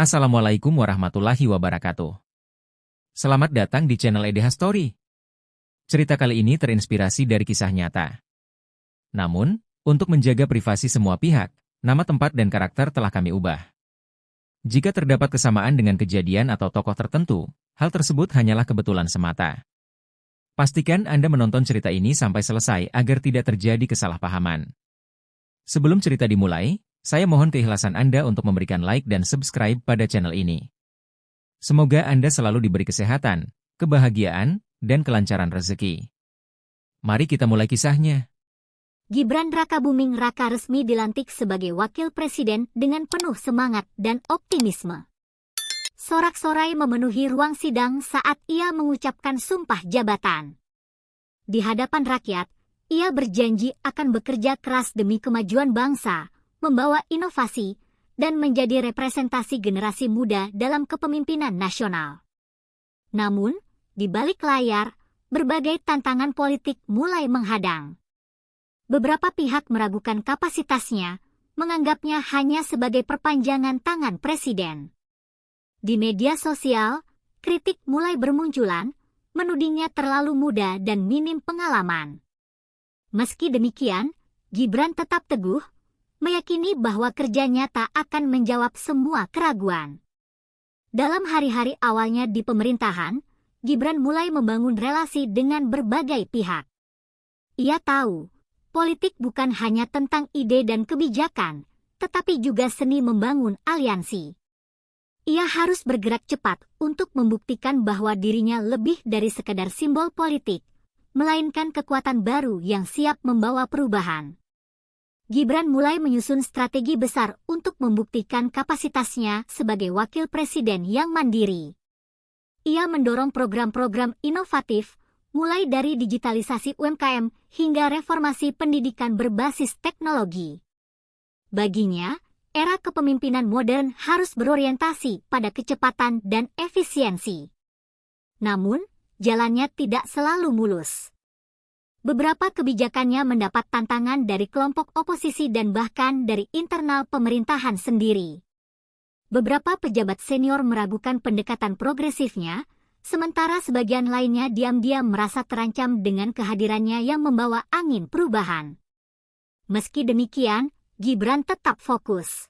Assalamualaikum warahmatullahi wabarakatuh. Selamat datang di channel EDH Story. Cerita kali ini terinspirasi dari kisah nyata. Namun, untuk menjaga privasi semua pihak, nama tempat dan karakter telah kami ubah. Jika terdapat kesamaan dengan kejadian atau tokoh tertentu, hal tersebut hanyalah kebetulan semata. Pastikan Anda menonton cerita ini sampai selesai agar tidak terjadi kesalahpahaman. Sebelum cerita dimulai, saya mohon keikhlasan Anda untuk memberikan like dan subscribe pada channel ini. Semoga Anda selalu diberi kesehatan, kebahagiaan, dan kelancaran rezeki. Mari kita mulai kisahnya. Gibran Rakabuming Raka resmi dilantik sebagai wakil presiden dengan penuh semangat dan optimisme. Sorak-sorai memenuhi ruang sidang saat ia mengucapkan sumpah jabatan. Di hadapan rakyat, ia berjanji akan bekerja keras demi kemajuan bangsa, membawa inovasi, dan menjadi representasi generasi muda dalam kepemimpinan nasional. Namun, di balik layar, berbagai tantangan politik mulai menghadang. Beberapa pihak meragukan kapasitasnya, menganggapnya hanya sebagai perpanjangan tangan presiden. Di media sosial, kritik mulai bermunculan, menudingnya terlalu muda dan minim pengalaman. Meski demikian, Gibran tetap teguh, meyakini bahwa kerja nyata akan menjawab semua keraguan. Dalam hari-hari awalnya di pemerintahan, Gibran mulai membangun relasi dengan berbagai pihak. Ia tahu, politik bukan hanya tentang ide dan kebijakan, tetapi juga seni membangun aliansi. Ia harus bergerak cepat untuk membuktikan bahwa dirinya lebih dari sekadar simbol politik, melainkan kekuatan baru yang siap membawa perubahan. Gibran mulai menyusun strategi besar untuk membuktikan kapasitasnya sebagai wakil presiden yang mandiri. Ia mendorong program-program inovatif, mulai dari digitalisasi UMKM hingga reformasi pendidikan berbasis teknologi. Baginya, era kepemimpinan modern harus berorientasi pada kecepatan dan efisiensi. Namun, jalannya tidak selalu mulus. Beberapa kebijakannya mendapat tantangan dari kelompok oposisi dan bahkan dari internal pemerintahan sendiri. Beberapa pejabat senior meragukan pendekatan progresifnya, sementara sebagian lainnya diam-diam merasa terancam dengan kehadirannya yang membawa angin perubahan. Meski demikian, Gibran tetap fokus.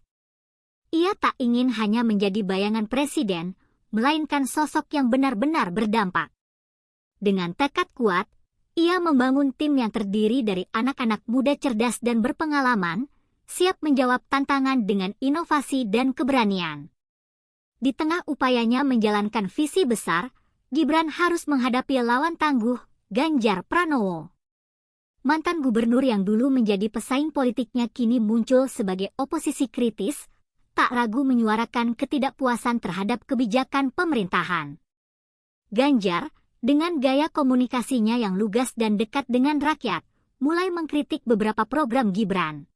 Ia tak ingin hanya menjadi bayangan presiden, melainkan sosok yang benar-benar berdampak. Dengan tekad kuat, ia membangun tim yang terdiri dari anak-anak muda cerdas dan berpengalaman, siap menjawab tantangan dengan inovasi dan keberanian. Di tengah upayanya menjalankan visi besar, Gibran harus menghadapi lawan tangguh, Ganjar Pranowo. Mantan gubernur yang dulu menjadi pesaing politiknya kini muncul sebagai oposisi kritis, tak ragu menyuarakan ketidakpuasan terhadap kebijakan pemerintahan. Ganjar, dengan gaya komunikasinya yang lugas dan dekat dengan rakyat, mulai mengkritik beberapa program Gibran.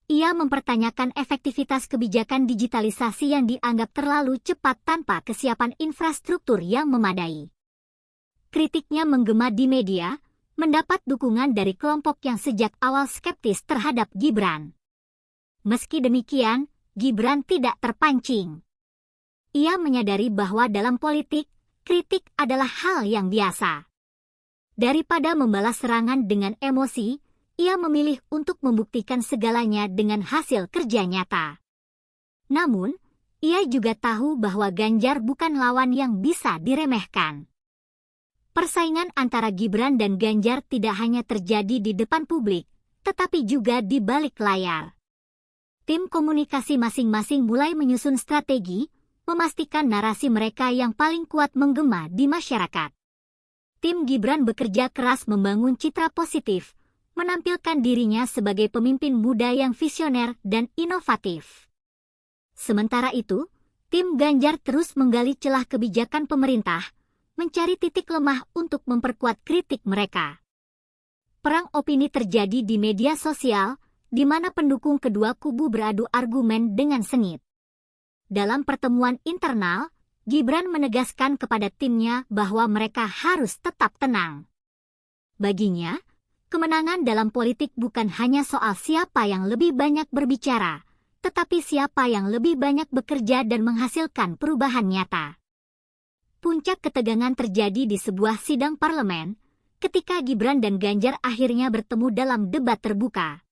Ia mempertanyakan efektivitas kebijakan digitalisasi yang dianggap terlalu cepat tanpa kesiapan infrastruktur yang memadai. Kritiknya menggema di media, mendapat dukungan dari kelompok yang sejak awal skeptis terhadap Gibran. Meski demikian, Gibran tidak terpancing. Ia menyadari bahwa dalam politik, kritik adalah hal yang biasa. Daripada membalas serangan dengan emosi, ia memilih untuk membuktikan segalanya dengan hasil kerja nyata. Namun, ia juga tahu bahwa Ganjar bukan lawan yang bisa diremehkan. Persaingan antara Gibran dan Ganjar tidak hanya terjadi di depan publik, tetapi juga di balik layar. Tim komunikasi masing-masing mulai menyusun strategi, memastikan narasi mereka yang paling kuat menggema di masyarakat. Tim Gibran bekerja keras membangun citra positif, menampilkan dirinya sebagai pemimpin muda yang visioner dan inovatif. Sementara itu, tim Ganjar terus menggali celah kebijakan pemerintah, mencari titik lemah untuk memperkuat kritik mereka. Perang opini terjadi di media sosial, di mana pendukung kedua kubu beradu argumen dengan sengit. Dalam pertemuan internal, Gibran menegaskan kepada timnya bahwa mereka harus tetap tenang. Baginya, kemenangan dalam politik bukan hanya soal siapa yang lebih banyak berbicara, tetapi siapa yang lebih banyak bekerja dan menghasilkan perubahan nyata. Puncak ketegangan terjadi di sebuah sidang parlemen, ketika Gibran dan Ganjar akhirnya bertemu dalam debat terbuka.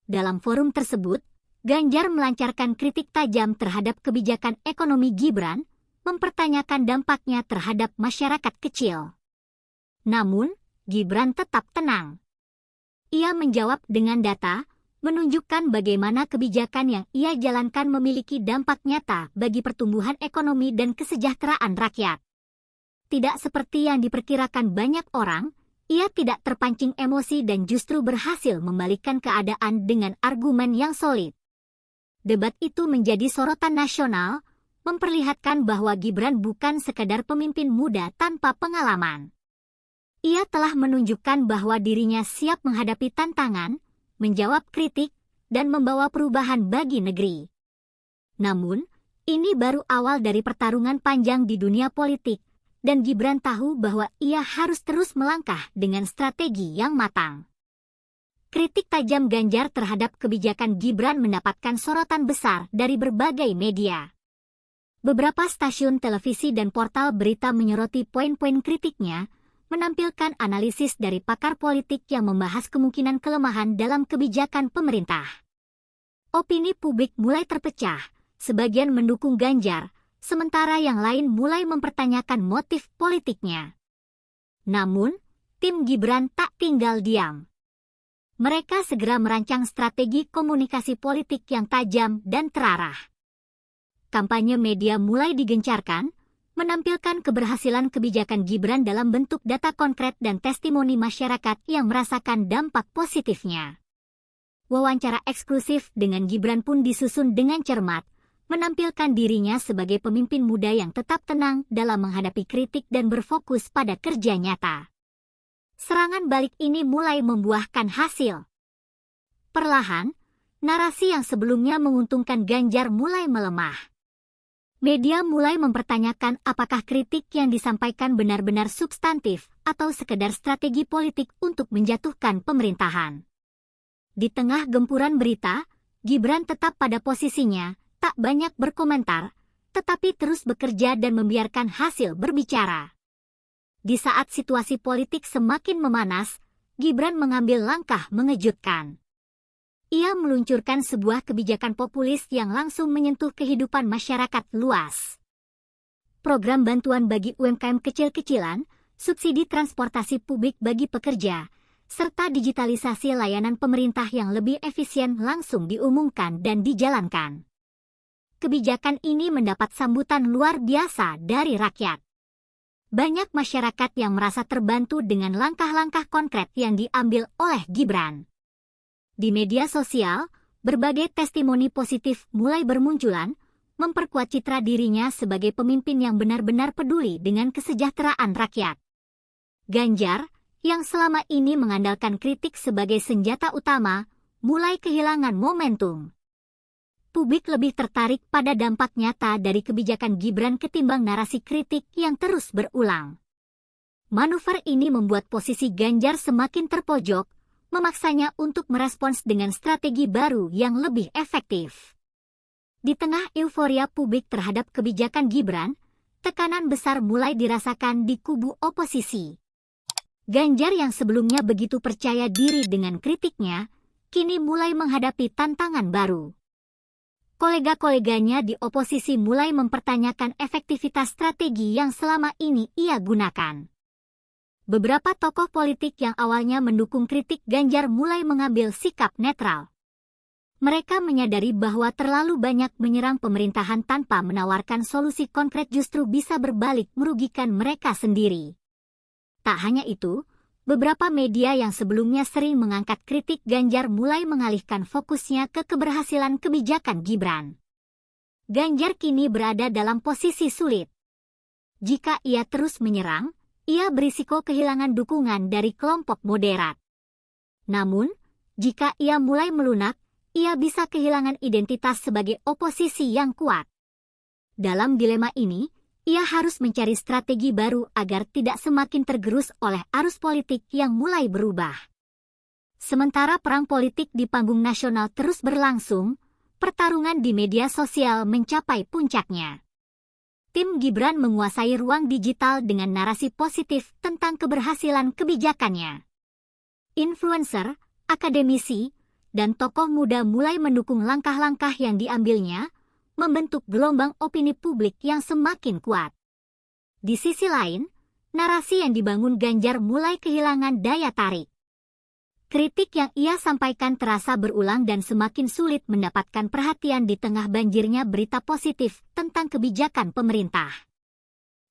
Dalam forum tersebut, Ganjar melancarkan kritik tajam terhadap kebijakan ekonomi Gibran, mempertanyakan dampaknya terhadap masyarakat kecil. Namun, Gibran tetap tenang. Ia menjawab dengan data, menunjukkan bagaimana kebijakan yang ia jalankan memiliki dampak nyata bagi pertumbuhan ekonomi dan kesejahteraan rakyat. Tidak seperti yang diperkirakan banyak orang, ia tidak terpancing emosi dan justru berhasil membalikkan keadaan dengan argumen yang solid. Debat itu menjadi sorotan nasional, memperlihatkan bahwa Gibran bukan sekadar pemimpin muda tanpa pengalaman. Ia telah menunjukkan bahwa dirinya siap menghadapi tantangan, menjawab kritik, dan membawa perubahan bagi negeri. Namun, ini baru awal dari pertarungan panjang di dunia politik, dan Gibran tahu bahwa ia harus terus melangkah dengan strategi yang matang. Kritik tajam Ganjar terhadap kebijakan Gibran mendapatkan sorotan besar dari berbagai media. Beberapa stasiun televisi dan portal berita menyoroti poin-poin kritiknya, menampilkan analisis dari pakar politik yang membahas kemungkinan kelemahan dalam kebijakan pemerintah. Opini publik mulai terpecah, sebagian mendukung Ganjar, sementara yang lain mulai mempertanyakan motif politiknya. Namun, tim Gibran tak tinggal diam. Mereka segera merancang strategi komunikasi politik yang tajam dan terarah. Kampanye media mulai digencarkan, menampilkan keberhasilan kebijakan Gibran dalam bentuk data konkret dan testimoni masyarakat yang merasakan dampak positifnya. Wawancara eksklusif dengan Gibran pun disusun dengan cermat, menampilkan dirinya sebagai pemimpin muda yang tetap tenang dalam menghadapi kritik dan berfokus pada kerja nyata. Serangan balik ini mulai membuahkan hasil. Perlahan, narasi yang sebelumnya menguntungkan Ganjar mulai melemah. Media mulai mempertanyakan apakah kritik yang disampaikan benar-benar substantif atau sekedar strategi politik untuk menjatuhkan pemerintahan. Di tengah gempuran berita, Gibran tetap pada posisinya, tak banyak berkomentar, tetapi terus bekerja dan membiarkan hasil berbicara. Di saat situasi politik semakin memanas, Gibran mengambil langkah mengejutkan. Ia meluncurkan sebuah kebijakan populis yang langsung menyentuh kehidupan masyarakat luas. Program bantuan bagi UMKM kecil-kecilan, subsidi transportasi publik bagi pekerja, serta digitalisasi layanan pemerintah yang lebih efisien langsung diumumkan dan dijalankan. Kebijakan ini mendapat sambutan luar biasa dari rakyat. Banyak masyarakat yang merasa terbantu dengan langkah-langkah konkret yang diambil oleh Gibran. Di media sosial, berbagai testimoni positif mulai bermunculan, memperkuat citra dirinya sebagai pemimpin yang benar-benar peduli dengan kesejahteraan rakyat. Ganjar, yang selama ini mengandalkan kritik sebagai senjata utama, mulai kehilangan momentum. Publik lebih tertarik pada dampak nyata dari kebijakan Gibran ketimbang narasi kritik yang terus berulang. Manuver ini membuat posisi Ganjar semakin terpojok, memaksanya untuk merespons dengan strategi baru yang lebih efektif. Di tengah euforia publik terhadap kebijakan Gibran, tekanan besar mulai dirasakan di kubu oposisi. Ganjar yang sebelumnya begitu percaya diri dengan kritiknya, kini mulai menghadapi tantangan baru. Kolega-koleganya di oposisi mulai mempertanyakan efektivitas strategi yang selama ini ia gunakan. Beberapa tokoh politik yang awalnya mendukung kritik Ganjar mulai mengambil sikap netral. Mereka menyadari bahwa terlalu banyak menyerang pemerintahan tanpa menawarkan solusi konkret justru bisa berbalik merugikan mereka sendiri. Tak hanya itu, beberapa media yang sebelumnya sering mengangkat kritik Ganjar mulai mengalihkan fokusnya ke keberhasilan kebijakan Gibran. Ganjar kini berada dalam posisi sulit. Jika ia terus menyerang, ia berisiko kehilangan dukungan dari kelompok moderat. Namun, jika ia mulai melunak, ia bisa kehilangan identitas sebagai oposisi yang kuat. Dalam dilema ini, ia harus mencari strategi baru agar tidak semakin tergerus oleh arus politik yang mulai berubah. Sementara perang politik di panggung nasional terus berlangsung, pertarungan di media sosial mencapai puncaknya. Tim Gibran menguasai ruang digital dengan narasi positif tentang keberhasilan kebijakannya. Influencer, akademisi, dan tokoh muda mulai mendukung langkah-langkah yang diambilnya, membentuk gelombang opini publik yang semakin kuat. Di sisi lain, narasi yang dibangun Ganjar mulai kehilangan daya tarik. Kritik yang ia sampaikan terasa berulang dan semakin sulit mendapatkan perhatian di tengah banjirnya berita positif tentang kebijakan pemerintah.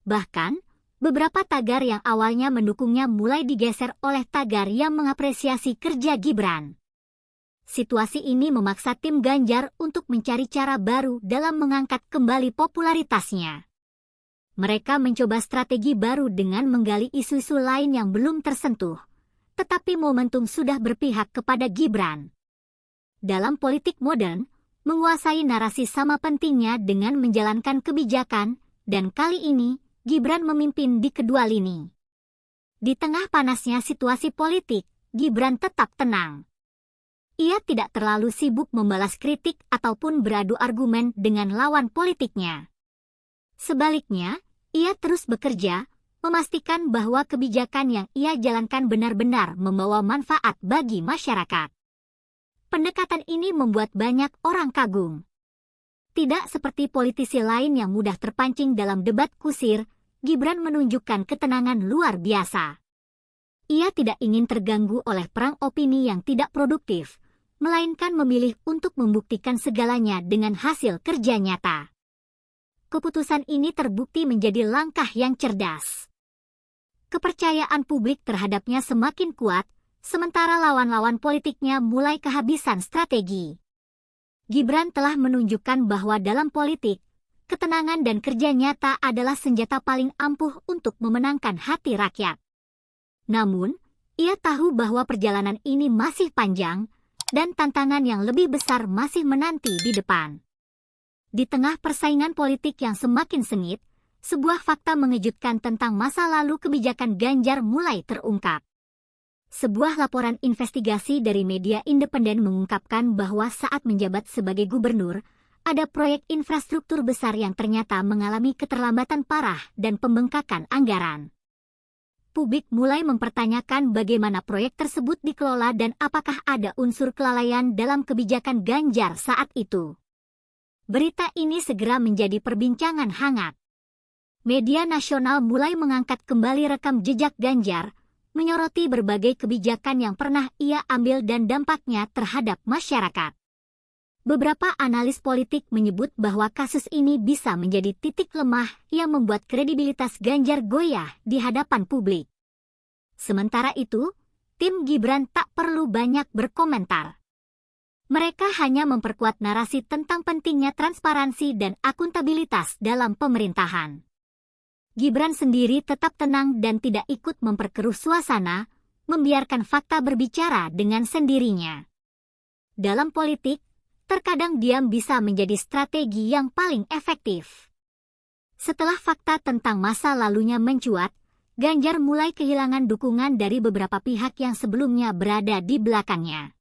Bahkan, beberapa tagar yang awalnya mendukungnya mulai digeser oleh tagar yang mengapresiasi kerja Gibran. Situasi ini memaksa tim Ganjar untuk mencari cara baru dalam mengangkat kembali popularitasnya. Mereka mencoba strategi baru dengan menggali isu-isu lain yang belum tersentuh, tetapi momentum sudah berpihak kepada Gibran. Dalam politik modern, menguasai narasi sama pentingnya dengan menjalankan kebijakan, dan kali ini, Gibran memimpin di kedua lini. Di tengah panasnya situasi politik, Gibran tetap tenang. Ia tidak terlalu sibuk membalas kritik ataupun beradu argumen dengan lawan politiknya. Sebaliknya, ia terus bekerja, memastikan bahwa kebijakan yang ia jalankan benar-benar membawa manfaat bagi masyarakat. Pendekatan ini membuat banyak orang kagum. Tidak seperti politisi lain yang mudah terpancing dalam debat kusir, Gibran menunjukkan ketenangan luar biasa. Ia tidak ingin terganggu oleh perang opini yang tidak produktif, melainkan memilih untuk membuktikan segalanya dengan hasil kerja nyata. Keputusan ini terbukti menjadi langkah yang cerdas. Kepercayaan publik terhadapnya semakin kuat, sementara lawan-lawan politiknya mulai kehabisan strategi. Gibran telah menunjukkan bahwa dalam politik, ketenangan dan kerja nyata adalah senjata paling ampuh untuk memenangkan hati rakyat. Namun, ia tahu bahwa perjalanan ini masih panjang, dan tantangan yang lebih besar masih menanti di depan. Di tengah persaingan politik yang semakin sengit, sebuah fakta mengejutkan tentang masa lalu kebijakan Ganjar mulai terungkap. Sebuah laporan investigasi dari media independen mengungkapkan bahwa saat menjabat sebagai gubernur, ada proyek infrastruktur besar yang ternyata mengalami keterlambatan parah dan pembengkakan anggaran. Publik mulai mempertanyakan bagaimana proyek tersebut dikelola dan apakah ada unsur kelalaian dalam kebijakan Ganjar saat itu. Berita ini segera menjadi perbincangan hangat. Media nasional mulai mengangkat kembali rekam jejak Ganjar, menyoroti berbagai kebijakan yang pernah ia ambil dan dampaknya terhadap masyarakat. Beberapa analis politik menyebut bahwa kasus ini bisa menjadi titik lemah yang membuat kredibilitas Ganjar goyah di hadapan publik. Sementara itu, tim Gibran tak perlu banyak berkomentar. Mereka hanya memperkuat narasi tentang pentingnya transparansi dan akuntabilitas dalam pemerintahan. Gibran sendiri tetap tenang dan tidak ikut memperkeruh suasana, membiarkan fakta berbicara dengan sendirinya. Dalam politik, terkadang diam bisa menjadi strategi yang paling efektif. Setelah fakta tentang masa lalunya mencuat, Ganjar mulai kehilangan dukungan dari beberapa pihak yang sebelumnya berada di belakangnya.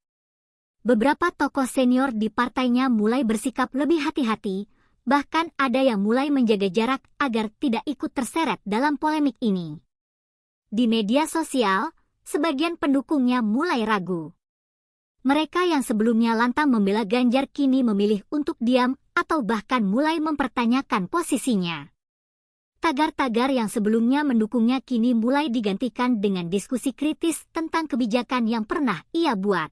Beberapa tokoh senior di partainya mulai bersikap lebih hati-hati, bahkan ada yang mulai menjaga jarak agar tidak ikut terseret dalam polemik ini. Di media sosial, sebagian pendukungnya mulai ragu. Mereka yang sebelumnya lantang membela Ganjar kini memilih untuk diam atau bahkan mulai mempertanyakan posisinya. Tagar-tagar yang sebelumnya mendukungnya kini mulai digantikan dengan diskusi kritis tentang kebijakan yang pernah ia buat.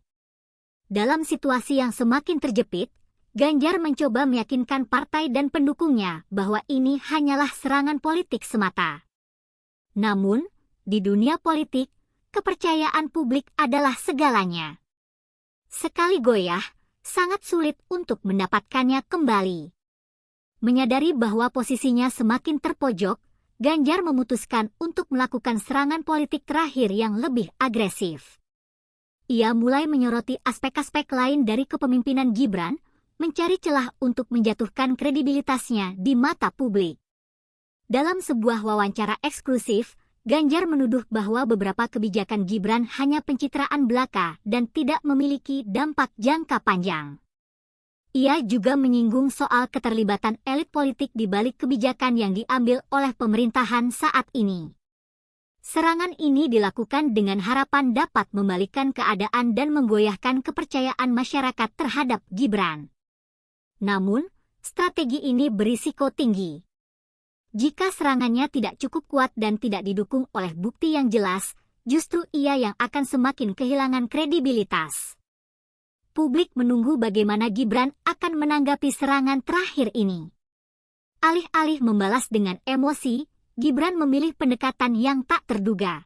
Dalam situasi yang semakin terjepit, Ganjar mencoba meyakinkan partai dan pendukungnya bahwa ini hanyalah serangan politik semata. Namun, di dunia politik, kepercayaan publik adalah segalanya. Sekali goyah, sangat sulit untuk mendapatkannya kembali. Menyadari bahwa posisinya semakin terpojok, Ganjar memutuskan untuk melakukan serangan politik terakhir yang lebih agresif. Ia mulai menyoroti aspek-aspek lain dari kepemimpinan Gibran, mencari celah untuk menjatuhkan kredibilitasnya di mata publik. Dalam sebuah wawancara eksklusif, Ganjar menuduh bahwa beberapa kebijakan Gibran hanya pencitraan belaka dan tidak memiliki dampak jangka panjang. Ia juga menyinggung soal keterlibatan elit politik di balik kebijakan yang diambil oleh pemerintahan saat ini. Serangan ini dilakukan dengan harapan dapat membalikkan keadaan dan menggoyahkan kepercayaan masyarakat terhadap Gibran. Namun, strategi ini berisiko tinggi. Jika serangannya tidak cukup kuat dan tidak didukung oleh bukti yang jelas, justru ia yang akan semakin kehilangan kredibilitas. Publik menunggu bagaimana Gibran akan menanggapi serangan terakhir ini. Alih-alih membalas dengan emosi, Gibran memilih pendekatan yang tak terduga.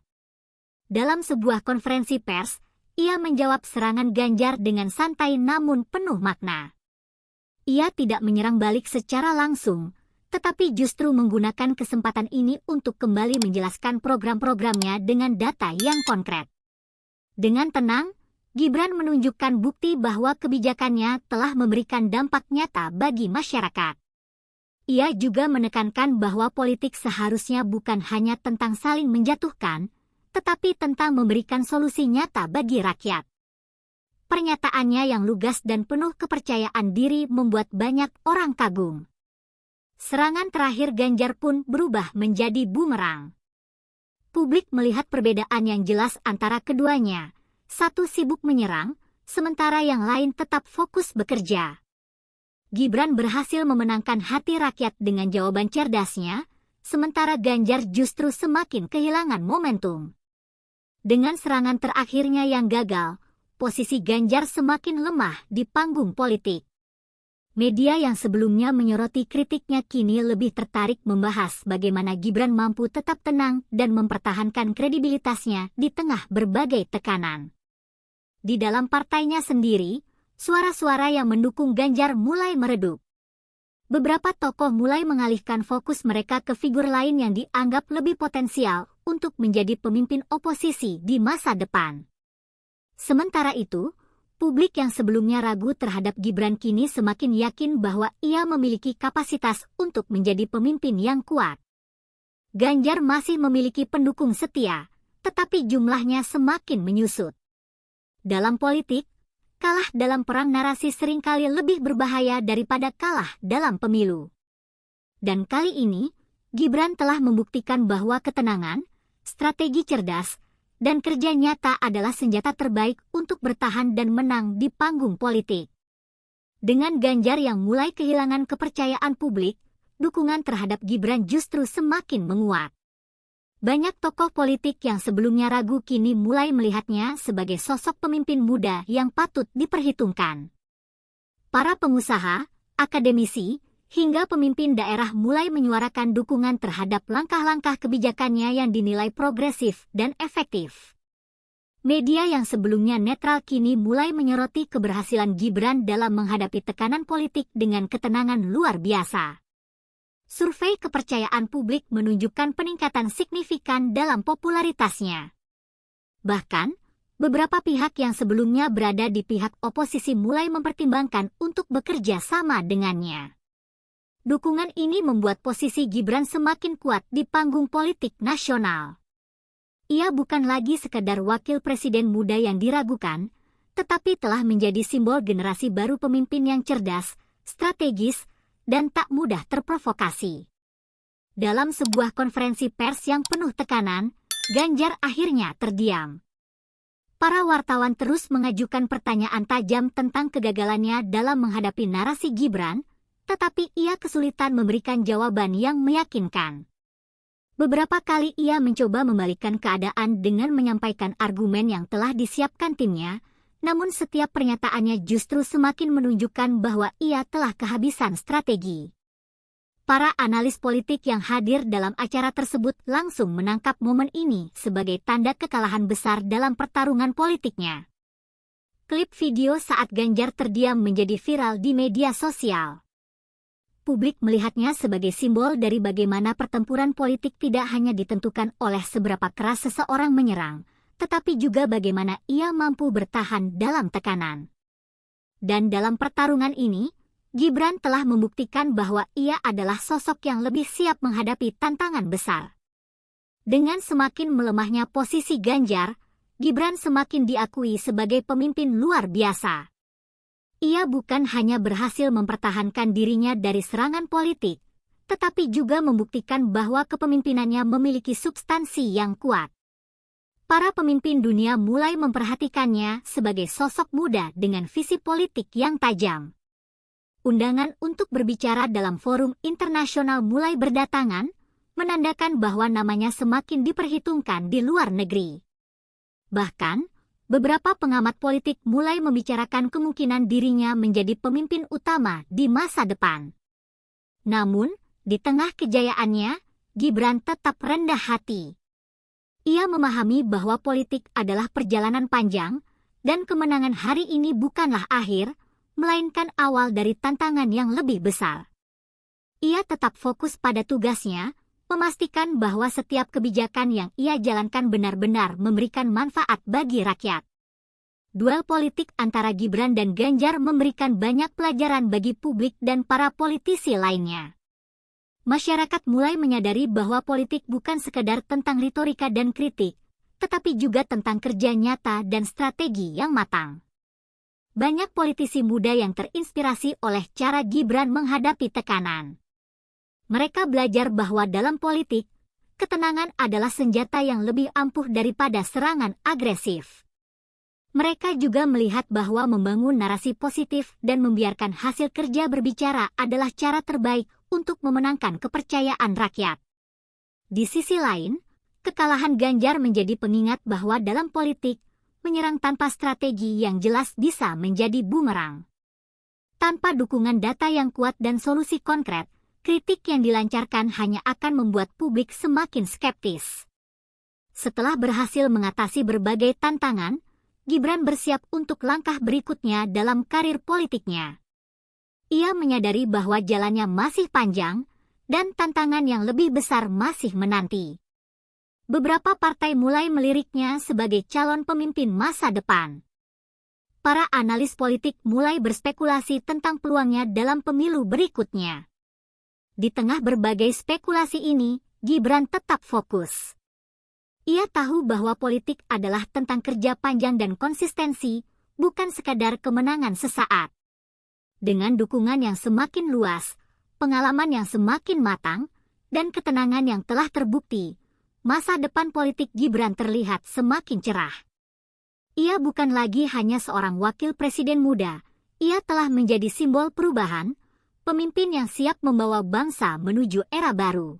Dalam sebuah konferensi pers, ia menjawab serangan Ganjar dengan santai namun penuh makna. Ia tidak menyerang balik secara langsung, tetapi justru menggunakan kesempatan ini untuk kembali menjelaskan program-programnya dengan data yang konkret. Dengan tenang, Gibran menunjukkan bukti bahwa kebijakannya telah memberikan dampak nyata bagi masyarakat. Ia juga menekankan bahwa politik seharusnya bukan hanya tentang saling menjatuhkan, tetapi tentang memberikan solusi nyata bagi rakyat. Pernyataannya yang lugas dan penuh kepercayaan diri membuat banyak orang kagum. Serangan terakhir Ganjar pun berubah menjadi bumerang. Publik melihat perbedaan yang jelas antara keduanya. Satu sibuk menyerang, sementara yang lain tetap fokus bekerja. Gibran berhasil memenangkan hati rakyat dengan jawaban cerdasnya, sementara Ganjar justru semakin kehilangan momentum. Dengan serangan terakhirnya yang gagal, posisi Ganjar semakin lemah di panggung politik. Media yang sebelumnya menyoroti kritiknya kini lebih tertarik membahas bagaimana Gibran mampu tetap tenang dan mempertahankan kredibilitasnya di tengah berbagai tekanan. Di dalam partainya sendiri, suara-suara yang mendukung Ganjar mulai meredup. Beberapa tokoh mulai mengalihkan fokus mereka ke figur lain yang dianggap lebih potensial untuk menjadi pemimpin oposisi di masa depan. Sementara itu, publik yang sebelumnya ragu terhadap Gibran kini semakin yakin bahwa ia memiliki kapasitas untuk menjadi pemimpin yang kuat. Ganjar masih memiliki pendukung setia, tetapi jumlahnya semakin menyusut. Dalam politik, kalah dalam perang narasi seringkali lebih berbahaya daripada kalah dalam pemilu. Dan kali ini, Gibran telah membuktikan bahwa ketenangan, strategi cerdas, dan kerja nyata adalah senjata terbaik untuk bertahan dan menang di panggung politik. Dengan Ganjar yang mulai kehilangan kepercayaan publik, dukungan terhadap Gibran justru semakin menguat. Banyak tokoh politik yang sebelumnya ragu kini mulai melihatnya sebagai sosok pemimpin muda yang patut diperhitungkan. Para pengusaha, akademisi, hingga pemimpin daerah mulai menyuarakan dukungan terhadap langkah-langkah kebijakannya yang dinilai progresif dan efektif. Media yang sebelumnya netral kini mulai menyoroti keberhasilan Gibran dalam menghadapi tekanan politik dengan ketenangan luar biasa. Survei kepercayaan publik menunjukkan peningkatan signifikan dalam popularitasnya. Bahkan, beberapa pihak yang sebelumnya berada di pihak oposisi mulai mempertimbangkan untuk bekerja sama dengannya. Dukungan ini membuat posisi Gibran semakin kuat di panggung politik nasional. Ia bukan lagi sekedar wakil presiden muda yang diragukan, tetapi telah menjadi simbol generasi baru pemimpin yang cerdas, strategis, dan tak mudah terprovokasi. Dalam sebuah konferensi pers yang penuh tekanan, Ganjar akhirnya terdiam. Para wartawan terus mengajukan pertanyaan tajam tentang kegagalannya dalam menghadapi narasi Gibran, tetapi ia kesulitan memberikan jawaban yang meyakinkan. Beberapa kali ia mencoba membalikkan keadaan dengan menyampaikan argumen yang telah disiapkan timnya, namun setiap pernyataannya justru semakin menunjukkan bahwa ia telah kehabisan strategi. Para analis politik yang hadir dalam acara tersebut langsung menangkap momen ini sebagai tanda kekalahan besar dalam pertarungan politiknya. Klip video saat Ganjar terdiam menjadi viral di media sosial. Publik melihatnya sebagai simbol dari bagaimana pertempuran politik tidak hanya ditentukan oleh seberapa keras seseorang menyerang, tetapi juga bagaimana ia mampu bertahan dalam tekanan. Dan dalam pertarungan ini, Gibran telah membuktikan bahwa ia adalah sosok yang lebih siap menghadapi tantangan besar. Dengan semakin melemahnya posisi Ganjar, Gibran semakin diakui sebagai pemimpin luar biasa. Ia bukan hanya berhasil mempertahankan dirinya dari serangan politik, tetapi juga membuktikan bahwa kepemimpinannya memiliki substansi yang kuat. Para pemimpin dunia mulai memperhatikannya sebagai sosok muda dengan visi politik yang tajam. Undangan untuk berbicara dalam forum internasional mulai berdatangan, menandakan bahwa namanya semakin diperhitungkan di luar negeri. Bahkan, beberapa pengamat politik mulai membicarakan kemungkinan dirinya menjadi pemimpin utama di masa depan. Namun, di tengah kejayaannya, Gibran tetap rendah hati. Ia memahami bahwa politik adalah perjalanan panjang, dan kemenangan hari ini bukanlah akhir, melainkan awal dari tantangan yang lebih besar. Ia tetap fokus pada tugasnya, memastikan bahwa setiap kebijakan yang ia jalankan benar-benar memberikan manfaat bagi rakyat. Duel politik antara Gibran dan Ganjar memberikan banyak pelajaran bagi publik dan para politisi lainnya. Masyarakat mulai menyadari bahwa politik bukan sekedar tentang retorika dan kritik, tetapi juga tentang kerja nyata dan strategi yang matang. Banyak politisi muda yang terinspirasi oleh cara Gibran menghadapi tekanan. Mereka belajar bahwa dalam politik, ketenangan adalah senjata yang lebih ampuh daripada serangan agresif. Mereka juga melihat bahwa membangun narasi positif dan membiarkan hasil kerja berbicara adalah cara terbaik untuk memenangkan kepercayaan rakyat. Di sisi lain, kekalahan Ganjar menjadi pengingat bahwa dalam politik, menyerang tanpa strategi yang jelas bisa menjadi bumerang. Tanpa dukungan data yang kuat dan solusi konkret, kritik yang dilancarkan hanya akan membuat publik semakin skeptis. Setelah berhasil mengatasi berbagai tantangan, Gibran bersiap untuk langkah berikutnya dalam karir politiknya. Ia menyadari bahwa jalannya masih panjang, dan tantangan yang lebih besar masih menanti. Beberapa partai mulai meliriknya sebagai calon pemimpin masa depan. Para analis politik mulai berspekulasi tentang peluangnya dalam pemilu berikutnya. Di tengah berbagai spekulasi ini, Gibran tetap fokus. Ia tahu bahwa politik adalah tentang kerja panjang dan konsistensi, bukan sekadar kemenangan sesaat. Dengan dukungan yang semakin luas, pengalaman yang semakin matang, dan ketenangan yang telah terbukti, masa depan politik Gibran terlihat semakin cerah. Ia bukan lagi hanya seorang wakil presiden muda, ia telah menjadi simbol perubahan, pemimpin yang siap membawa bangsa menuju era baru.